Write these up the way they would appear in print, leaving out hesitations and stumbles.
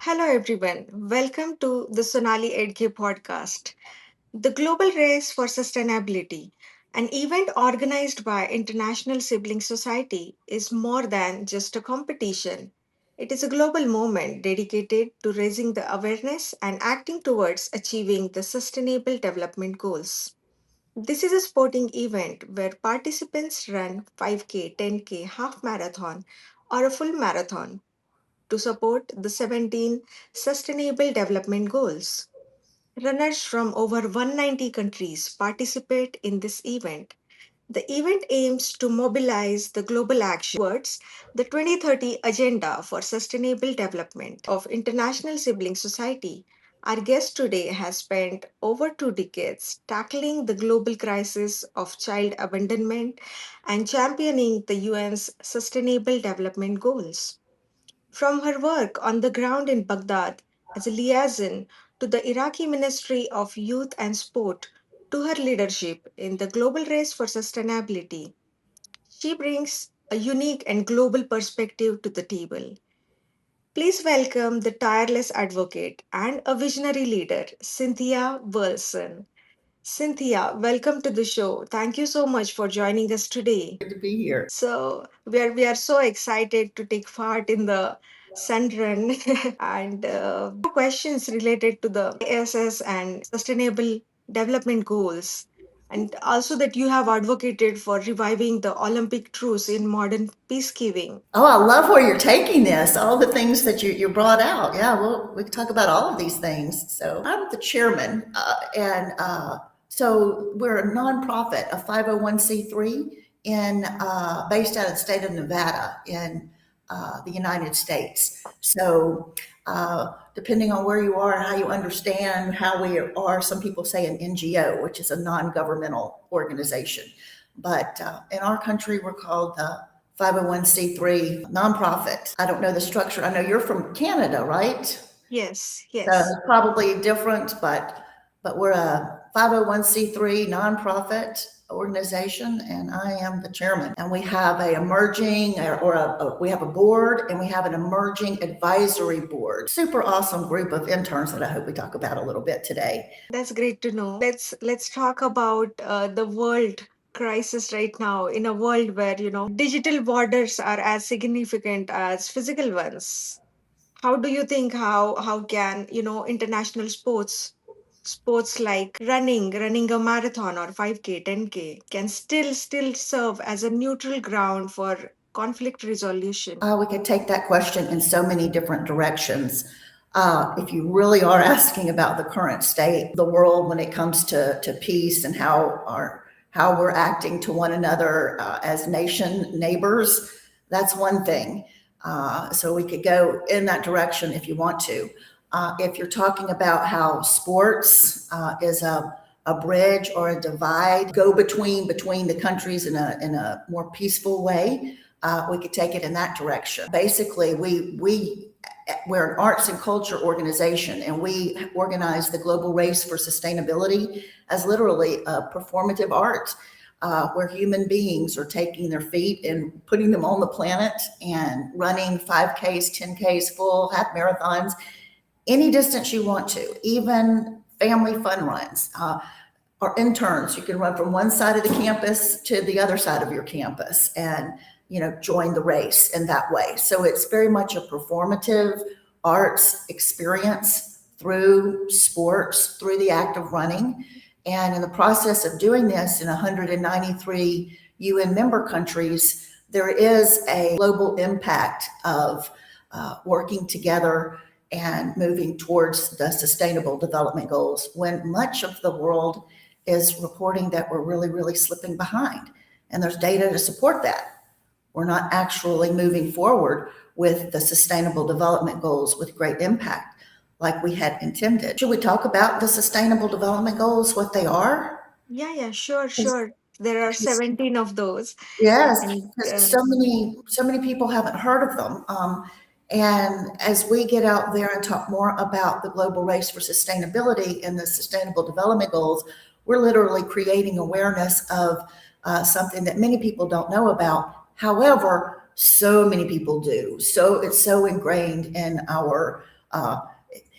Hello, everyone. Welcome to the Sonali Edake podcast, the Global Race for Sustainability. An event organized by International Sibling Society is more than just a competition. It is a global movement dedicated to raising the awareness and acting towards achieving the Sustainable Development Goals. This is a sporting event where participants run 5K, 10K, half marathon, or a full marathon to support the 17 Sustainable Development Goals. Runners from over 190 countries participate in this event. The event aims to mobilize the global action towards the 2030 Agenda for Sustainable Development of International Sibling Society. Our guest today has spent over 2 decades tackling the global crisis of child abandonment and championing the UN's Sustainable Development Goals. From her work on the ground in Baghdad as a liaison to the Iraqi Ministry of Youth and Sport to her leadership in the global race for sustainability, she brings a unique and global perspective to the table. Please welcome the tireless advocate and a visionary leader, Cynthia Burleson. Cynthia, welcome to the show. Thank you so much for joining us today. Good to be here. So we are so excited to take part in the Sun Run and questions related to the ISS and Sustainable Development Goals, and also that you have advocated for reviving the Olympic truce in modern peacekeeping. Oh, I love where you're taking this, all the things that you brought out. Yeah, well, we can talk about all of these things. So I'm the chairman, so we're a nonprofit, a 501c3 based out of the state of Nevada in the United States. So depending on where you are and how you understand how we are, some people say an NGO, which is a non-governmental organization. But in our country, we're called the 501c3 nonprofit. I don't know the structure. I know you're from Canada, right? Yes, So yes. it's probably different, but we're a 501c3 nonprofit organization, and I am the chairman. And we have a emerging we have a board, and we have an emerging advisory board. Super awesome group of interns that I hope we talk about a little bit today. That's great to know. Let's talk about the world crisis right now, in a world where digital borders are as significant as physical ones. How do you think how can international sports like running a marathon or 5K, 10K can still serve as a neutral ground for conflict resolution? We could take that question in so many different directions. If you really are asking about the current state of the world when it comes to peace and how we're acting to one another as nation neighbors, that's one thing. So we could go in that direction if you want to. If you're talking about how sports is a bridge or a divide, go between the countries in a more peaceful way, we could take it in that direction. Basically, we're an arts and culture organization, and we organize the global race for sustainability as literally a performative art, where human beings are taking their feet and putting them on the planet and running 5Ks, 10Ks, full half marathons, any distance you want to, even family fun runs. Or interns, you can run from one side of the campus to the other side of your campus and join the race in that way. So it's very much a performative arts experience through sports, through the act of running. And in the process of doing this in 193 UN member countries, there is a global impact of working together and moving towards the sustainable development goals, when much of the world is reporting that we're really, really slipping behind. And there's data to support that. We're not actually moving forward with the sustainable development goals with great impact like we had intended. Should we talk about the sustainable development goals, what they are? Yeah, sure. There are 17 of those. Yes, And because so many people haven't heard of them. And as we get out there and talk more about the global race for sustainability and the sustainable development goals, we're literally creating awareness of something that many people don't know about. However, so many people do. So it's so ingrained in our uh,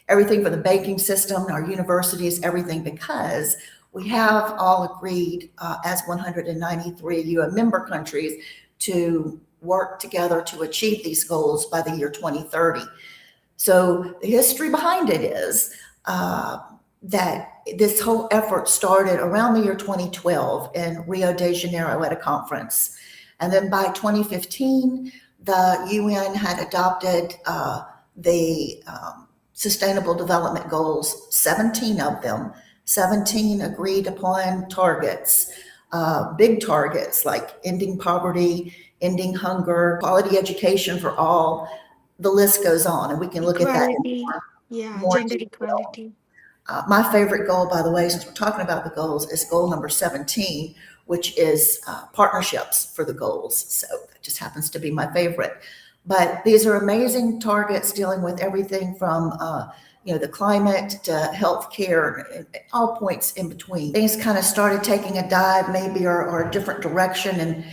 everything from the banking system, our universities, everything, because we have all agreed as 193 UN member countries to work together to achieve these goals by the year 2030. So the history behind it is that this whole effort started around the year 2012 in Rio de Janeiro at a conference. And then by 2015, the UN had adopted the Sustainable Development Goals, 17 of them, 17 agreed upon targets, big targets like ending poverty, ending hunger, quality education for all. The list goes on, and we can look at that in Equality. Yeah, more gender detail. equality. My favorite goal, by the way, since we're talking about the goals, is goal number 17, which is partnerships for the goals. So that just happens to be my favorite. But these are amazing targets dealing with everything from the climate to healthcare, and all points in between. Things kind of started taking a dive, maybe, or a different direction, and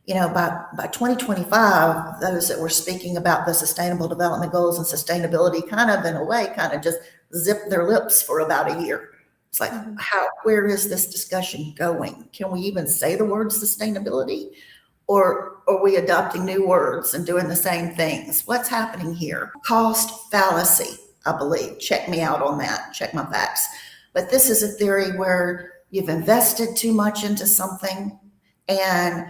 by 2025, those that were speaking about the Sustainable Development Goals and sustainability, kind of in a way, kind of just zip their lips for about a year. It's like, Mhm. where is this discussion going? Can we even say the word sustainability? Or are we adopting new words and doing the same things? What's happening here? Cost fallacy, I believe. Check me out on that. Check my facts. But this is a theory where you've invested too much into something, and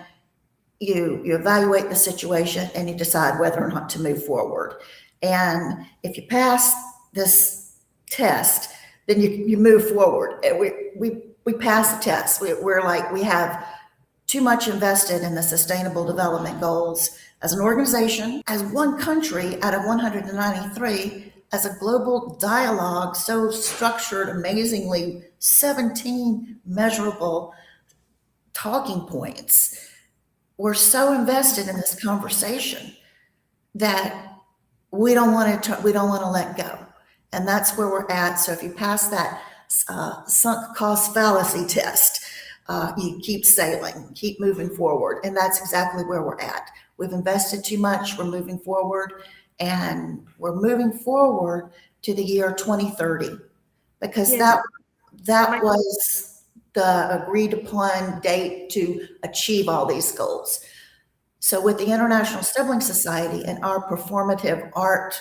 you evaluate the situation and you decide whether or not to move forward. And if you pass this test, then you move forward. We pass the test. We're like, we have too much invested in the Sustainable Development Goals as an organization, as one country out of 193, as a global dialogue, so structured, amazingly, 17 measurable talking points. We're so invested in this conversation that we don't want to let go, and that's where we're at. So if you pass that sunk cost fallacy test, you keep sailing, keep moving forward, and that's exactly where we're at. We've invested too much. We're moving forward, and we're moving forward to the year 2030, because Yes. that My was the agreed upon date to achieve all these goals. So with the International Sibling Society and our performative art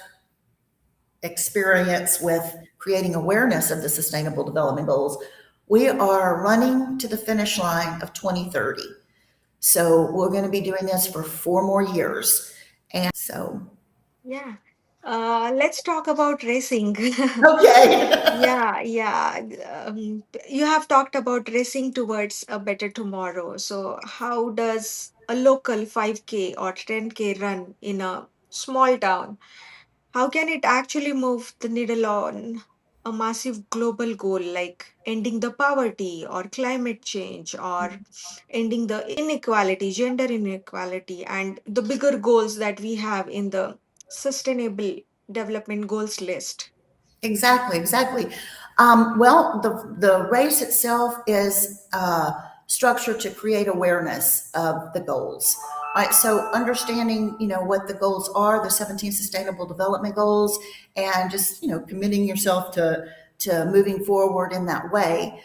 experience with creating awareness of the Sustainable Development Goals, we are running to the finish line of 2030. So we're going to be doing this for 4 more years. And so, Yeah. Let's talk about racing. okay. Yeah, yeah. You have talked about racing towards a better tomorrow. So, how does a local 5K or 10K run in a small town, how can it actually move the needle on a massive global goal like ending the poverty or climate change or ending the inequality, gender inequality, and the bigger goals that we have in the sustainable development goals list? Exactly, exactly. Well, the race itself is structured to create awareness of the goals. Right, so understanding, what the goals are, the 17 Sustainable Development Goals, and just, committing yourself to moving forward in that way.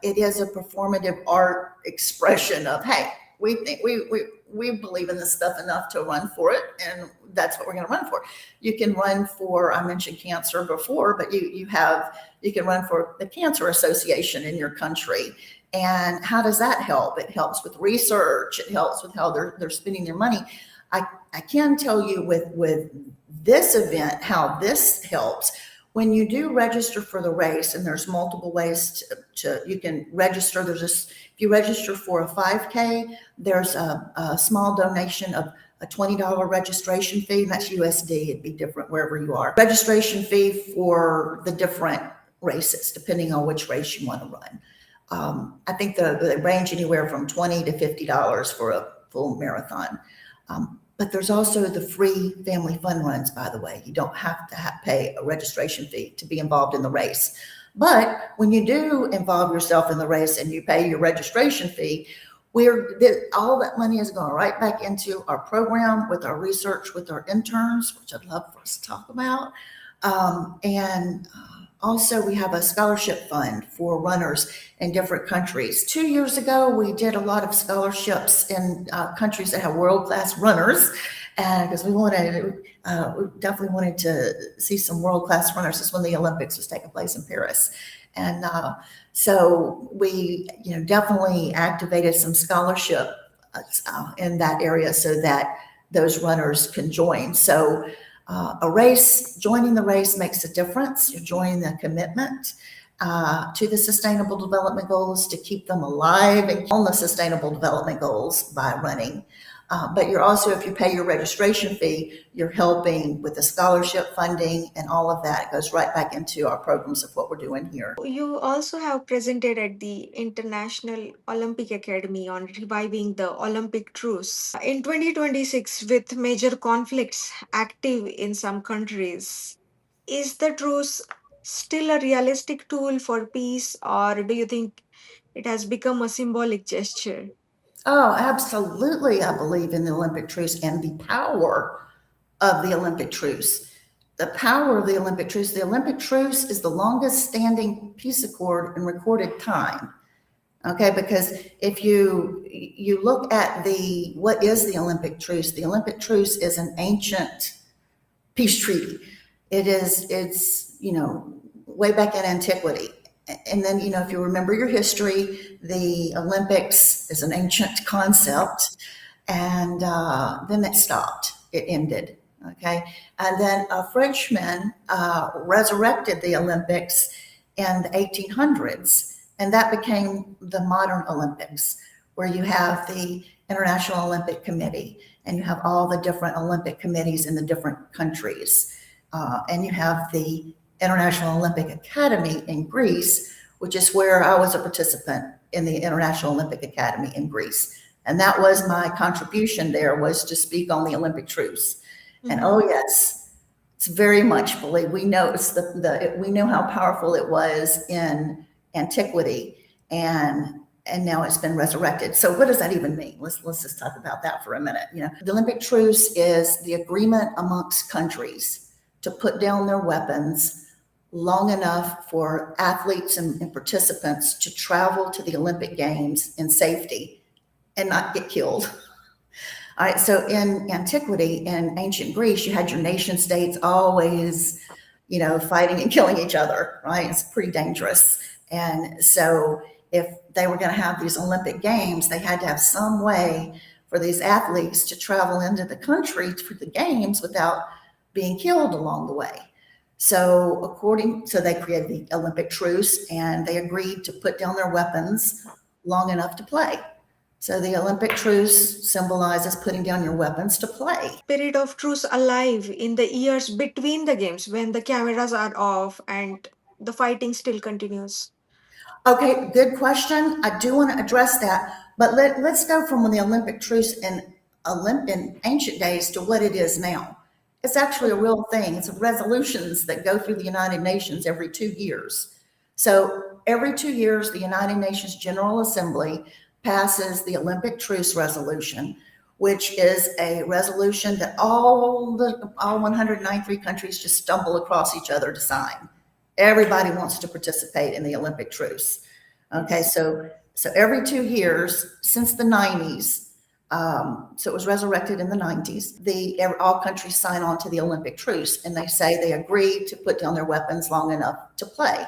It is a performative art expression of, hey, we think we believe in this stuff enough to run for it, and that's what we're going to run for. You can run for, I mentioned cancer before, but you can run for the Cancer Association in your country. And how does that help? It helps with research. It helps with how they're spending their money. I can tell you with this event how this helps. When you do register for the race, and there's multiple ways to you can register. There's this, if you register for a 5K, there's a small donation of a $20 registration fee, and that's USD. It'd be different wherever you are. Registration fee for the different races, depending on which race you want to run. I think they range anywhere from $20 to $50 for a full marathon. But there's also the free family fun runs, by the way. You don't have to pay a registration fee to be involved in the race. But when you do involve yourself in the race and you pay your registration fee, all that money is going right back into our program with our research with our interns, which I'd love for us to talk about. And also, we have a scholarship fund for runners in different countries. 2 years ago, we did a lot of scholarships in countries that have world class runners, and because we definitely wanted to see some world class runners. This is when the Olympics was taking place in Paris, and so we, definitely activated some scholarship in that area so that those runners can join. So joining the race makes a difference. You're joining the commitment to the Sustainable Development Goals to keep them alive and on the Sustainable Development Goals by running. But you're also, if you pay your registration fee, you're helping with the scholarship funding and all of that. It goes right back into our programs of what we're doing here. You also have presented at the International Olympic Academy on reviving the Olympic truce. In 2026, with major conflicts active in some countries, is the truce still a realistic tool for peace, or do you think it has become a symbolic gesture? Oh, absolutely. I believe in the Olympic truce and the power of the Olympic truce. The power of the Olympic truce. The Olympic truce is the longest standing peace accord in recorded time. Okay, because if you look at what is the Olympic truce? The Olympic truce is an ancient peace treaty. It's way back in antiquity. And then, if you remember your history, the Olympics is an ancient concept, and then it stopped. It ended. Okay, and then a Frenchman resurrected the Olympics in the 1800s, and that became the modern Olympics, where you have the International Olympic Committee, and you have all the different Olympic committees in the different countries, and you have the International Olympic Academy in Greece, which is where I was a participant in the International Olympic Academy in Greece. And that was my contribution there, was to speak on the Olympic truce. And Mhm. oh yes, it's very much believed. We know we know how powerful it was in antiquity, and now it's been resurrected. So what does that even mean? Let's just talk about that for a minute. The Olympic truce is the agreement amongst countries to put down their weapons long enough for athletes and participants to travel to the Olympic Games in safety and not get killed. All right, so in antiquity, in ancient Greece, you had your nation states always, fighting and killing each other, right? It's pretty dangerous. And so if they were going to have these Olympic Games, they had to have some way for these athletes to travel into the country for the games without being killed along the way. So they created the Olympic truce, and they agreed to put down their weapons long enough to play. So the Olympic truce symbolizes putting down your weapons to play. Spirit of truce alive in the years between the games when the cameras are off and the fighting still continues? Okay, good question. I do want to address that, but let's go from the Olympic truce in ancient days to what it is now. It's actually a real thing. It's resolutions that go through the United Nations every 2 years. So every 2 years, the United Nations General Assembly passes the Olympic truce resolution, which is a resolution that all 193 countries just stumble across each other to sign. Everybody wants to participate in the Olympic truce. Okay, so every 2 years since the 90s, so it was resurrected in the 90s, all countries sign on to the Olympic truce, and they say they agree to put down their weapons long enough to play,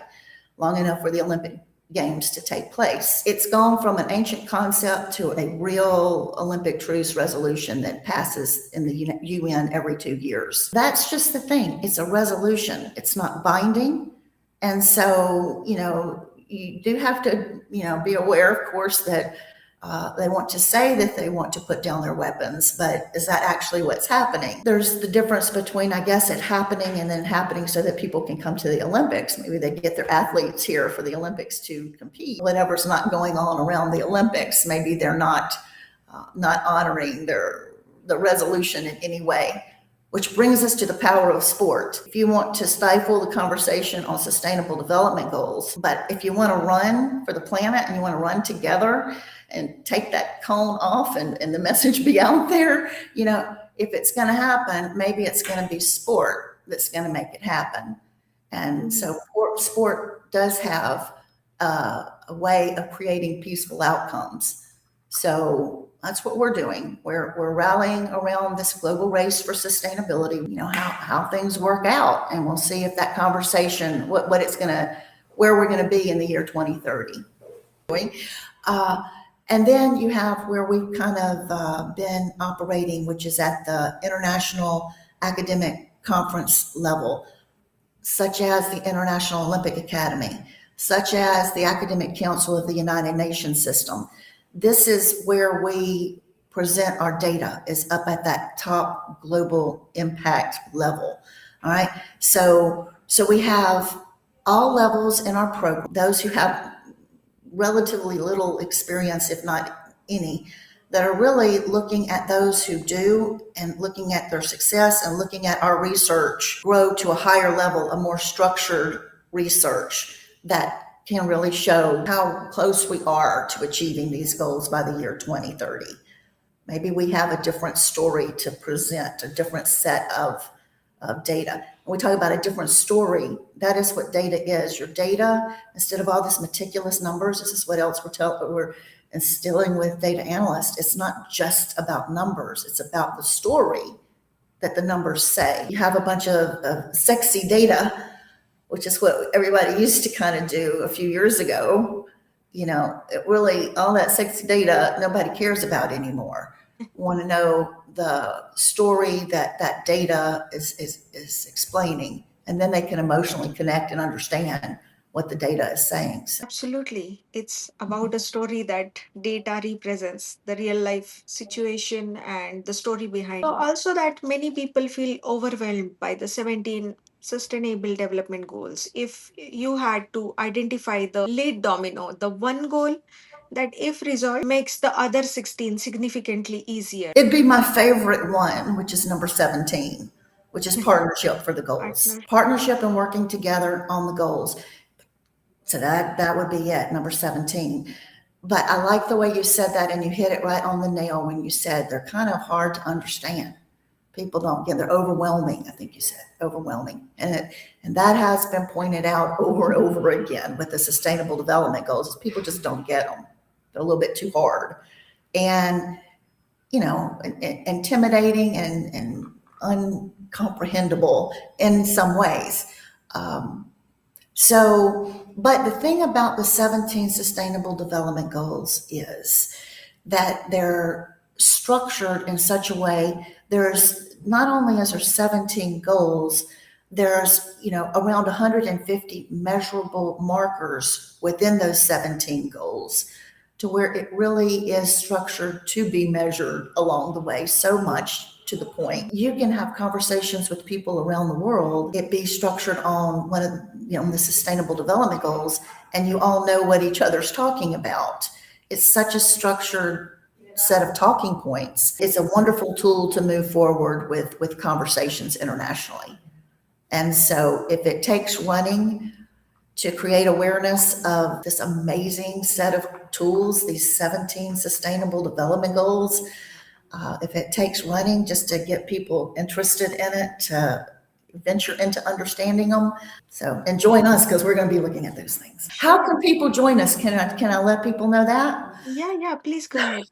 long enough for the Olympic Games to take place. It's gone from an ancient concept to a real Olympic truce resolution that passes in the UN every 2 years. That's just the thing. It's a resolution. It's not binding. And so, you do have to, be aware, of course, that they want to say that they want to put down their weapons, but is that actually what's happening? There's the difference between, I guess, it happening and then happening so that people can come to the Olympics. Maybe they get their athletes here for the Olympics to compete. Whatever's not going on around the Olympics, maybe they're not honoring the resolution in any way. Which brings us to the power of sport. If you want to stifle the conversation on sustainable development goals, but if you want to run for the planet and you want to run together and take that cone off and the message be out there, if it's going to happen, maybe it's going to be sport. that's going to make it happen. And Mhm. so sport does have a way of creating peaceful outcomes. So that's what we're doing. We're rallying around this global race for sustainability, how things work out. And we'll see if that conversation, what it's going to, where we're going to be in the year 2030. Uh, and then you have where we've kind of been operating, which is at the international academic conference level, such as the International Olympic Academy, such as the Academic Council of the United Nations system. This is where we present our data, is up at that top global impact level. All right. So we have all levels in our program. Those who have relatively little experience, if not any, that are really looking at those who do and looking at their success and looking at our research grow to a higher level, a more structured research that can really show how close we are to achieving these goals by the year 2030. Maybe we have a different story to present, a different set of data. When we talk about a different story, that is what data is. Your data, instead of all this meticulous numbers, this is what else we're instilling with data analysts. It's not just about numbers. It's about the story that the numbers say. You have a bunch of sexy data, which is what everybody used to kind of do a few years ago. It really, all that sexy data, nobody cares about anymore. Want to know the story that that data is explaining, and then they can emotionally connect and understand what the data is saying. So Absolutely. It's about a story that data represents the real life situation and the story behind it. Also, that many people feel overwhelmed by the 17 sustainable development goals. If you had to identify the lead domino, the one goal that, if resolved, makes the other 16 significantly easier. it'd be my favorite one, which is number 17, which is partnership for the goals. Partner. Partnership and working together on the goals. So that would be it, number 17. But I like the way you said that, and you hit it right on the nail when you said they're kind of hard to understand. People don't get, they're overwhelming. I think you said overwhelming, and that has been pointed out over and over again with the Sustainable Development Goals. People just don't get them. They're a little bit too hard, and intimidating and uncomprehendable in some ways. Um, but the thing about the 17 Sustainable Development Goals is that they're structured in such a way, there's not only is there 17 goals, there's around 150 measurable markers within those 17 goals, to where it really is structured to be measured along the way, so much to the point you can have conversations with people around the world, it be structured on one of the sustainable development goals, and you all know what each other's talking about. It's such a structured set of talking points. It's a wonderful tool to move forward with conversations internationally. And so if it takes running to create awareness of this amazing set of tools, these 17 sustainable development goals, if it takes running just to get people interested in it, to venture into understanding them. So, and join us, because we're going to be looking at those things. How can people join us? Can I let people know that? Yeah, please go ahead.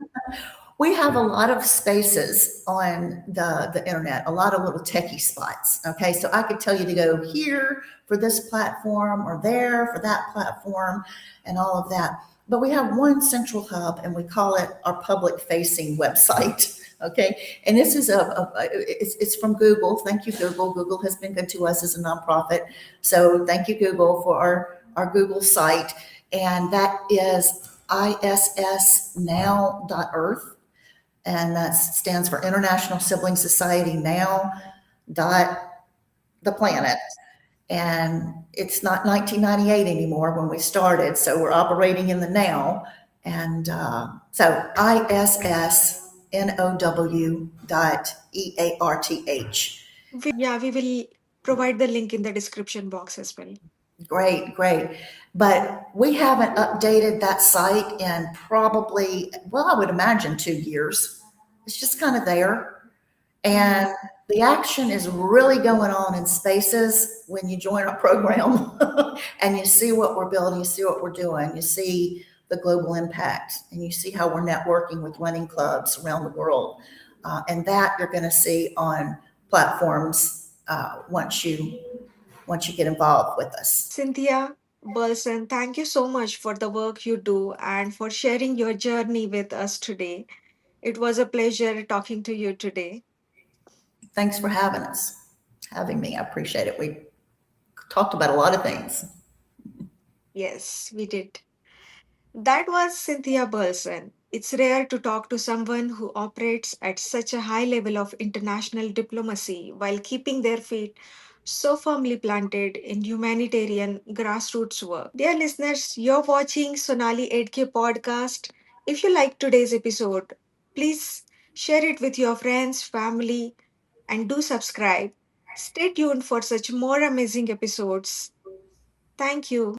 We have a lot of spaces on the internet, a lot of little techie spots. Okay, so I could tell you to go here for this platform or there for that platform and all of that. But we have one central hub, and we call it our public facing website. Okay, and this is it's from Google. Thank you, Google. Google has been good to us as a nonprofit. So thank you, Google, for our Google site. And that is issnow.earth, and that stands for International Sibling Society Now dot the planet. And it's not 1998 anymore when we started, so we're operating in the now. And so issnow.earth. Yeah, we will provide the link in the description box as well. Great, great. But we haven't updated that site in probably, well, I would imagine 2 years. It's just kind of there. And the action is really going on in spaces when you join our program and you see what we're building, you see what we're doing, you see the global impact, and you see how we're networking with running clubs around the world. And that you're going to see on platforms once you get involved with us. Cynthia Burleson, thank you so much for the work you do and for sharing your journey with us today. It was a pleasure talking to you today. Thanks for having me. I appreciate it. We talked about a lot of things. Yes, we did. That was Cynthia Burleson. It's rare to talk to someone who operates at such a high level of international diplomacy while keeping their feet so firmly planted in humanitarian grassroots work. Dear listeners, you're watching Sonali Edake podcast. If you like today's episode, please share it with your friends, family, and do subscribe. Stay tuned for such more amazing episodes. Thank you.